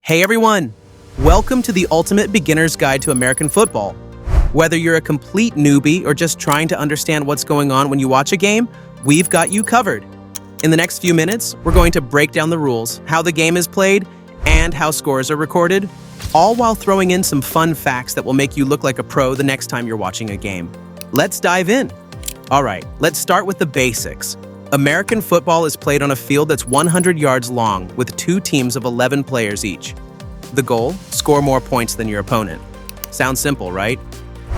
Hey everyone! Welcome to the ultimate beginner's guide to American football. Whether you're a complete newbie or just trying to understand what's going on when you watch a game, we've got you covered. In the next few minutes, we're going to break down the rules, how the game is played, and how scores are recorded, all while throwing in some fun facts that will make you look like a pro the next time you're watching a game. Let's dive in. All right, let's start with the basics. American football is played on a field that's 100 yards long with two teams of 11 players each. The goal? Score more points than your opponent. Sounds simple, right?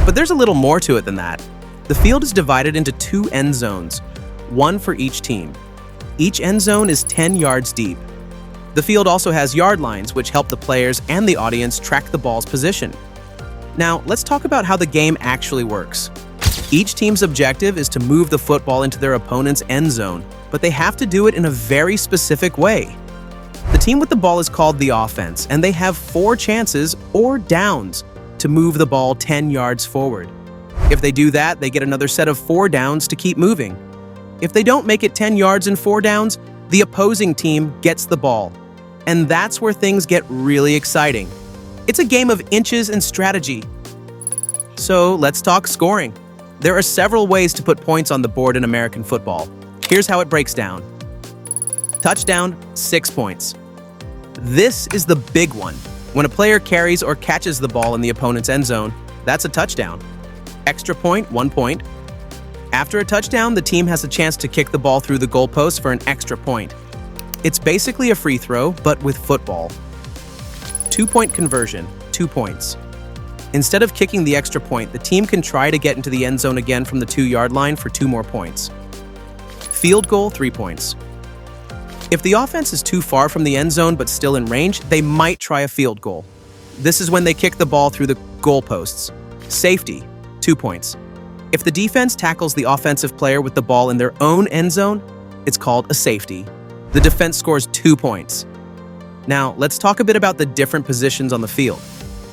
But there's a little more to it than that. The field is divided into two end zones, one for each team. Each end zone is 10 yards deep. The field also has yard lines, which help the players and the audience track the ball's position. Now, let's talk about how the game actually works. Each team's objective is to move the football into their opponent's end zone, but they have to do it in a very specific way. The team with the ball is called the offense, and they have 4 chances or downs to move the ball 10 yards forward. If they do that, they get another set of 4 downs to keep moving. If they don't make it 10 yards and 4 downs, the opposing team gets the ball. And that's where things get really exciting. It's a game of inches and strategy. So let's talk scoring. There are several ways to put points on the board in American football. Here's how it breaks down. Touchdown, 6 points. This is the big one. When a player carries or catches the ball in the opponent's end zone, that's a touchdown. Extra point, 1 point. After a touchdown, the team has a chance to kick the ball through the goalpost for an extra point. It's basically a free throw, but with football. 2-point conversion, 2 points. Instead of kicking the extra point, the team can try to get into the end zone again from the 2-yard line for 2 more points. Field goal, 3 points. If the offense is too far from the end zone but still in range, they might try a field goal. This is when they kick the ball through the goalposts. Safety, 2 points. If the defense tackles the offensive player with the ball in their own end zone, it's called a safety. The defense scores 2 points. Now, let's talk a bit about the different positions on the field.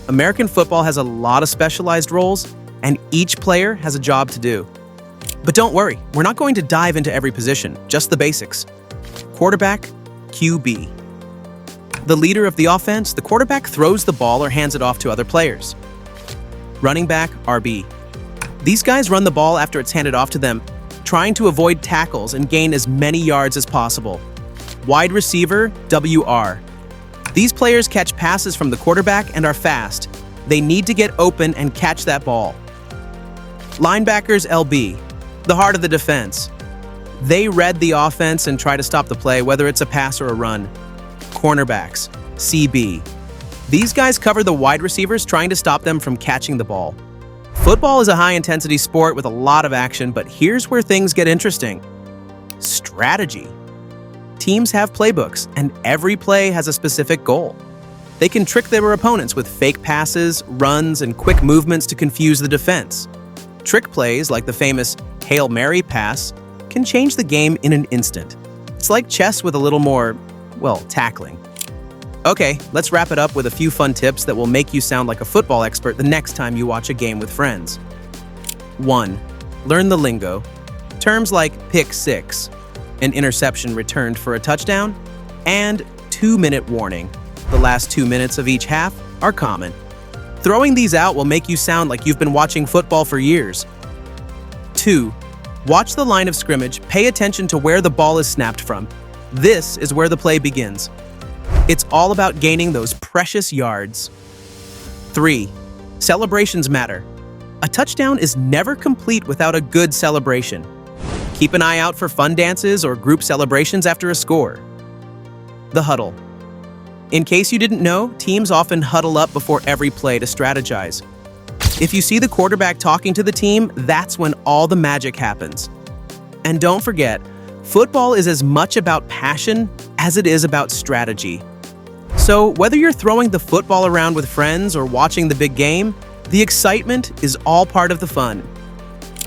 American football has a lot of specialized roles, and each player has a job to do. But don't worry, we're not going to dive into every position, just the basics. Quarterback, QB. The leader of the offense, the quarterback throws the ball or hands it off to other players. Running back, RB. These guys run the ball after it's handed off to them, trying to avoid tackles and gain as many yards as possible. Wide receiver, WR. These players catch passes from the quarterback and are fast. They need to get open and catch that ball. Linebackers, LB. The heart of the defense. They read the offense and try to stop the play, whether it's a pass or a run. Cornerbacks, CB. These guys cover the wide receivers, trying to stop them from catching the ball. Football is a high-intensity sport with a lot of action, but here's where things get interesting. Strategy. Teams have playbooks, and every play has a specific goal. They can trick their opponents with fake passes, runs, and quick movements to confuse the defense. Trick plays, like the famous Hail Mary pass, can change the game in an instant. It's like chess with a little more, well, tackling. Okay, let's wrap it up with a few fun tips that will make you sound like a football expert the next time you watch a game with friends. 1. Learn the lingo. Terms like pick six, an interception returned for a touchdown, and 2-minute warning. The last 2 minutes of each half are common. Throwing these out will make you sound like you've been watching football for years. 2. Watch the line of scrimmage, pay attention to where the ball is snapped from. This is where the play begins. It's all about gaining those precious yards. 3. Celebrations matter. A touchdown is never complete without a good celebration. Keep an eye out for fun dances or group celebrations after a score. The huddle. In case you didn't know, teams often huddle up before every play to strategize. If you see the quarterback talking to the team, that's when all the magic happens. And don't forget, football is as much about passion as it is about strategy. So whether you're throwing the football around with friends or watching the big game, the excitement is all part of the fun.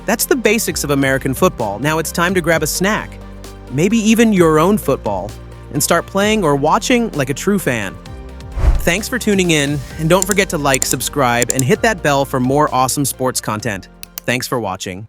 That's the basics of American football. Now it's time to grab a snack, maybe even your own football, and start playing or watching like a true fan. Thanks for tuning in, and don't forget to like, subscribe, and hit that bell for more awesome sports content. Thanks for watching.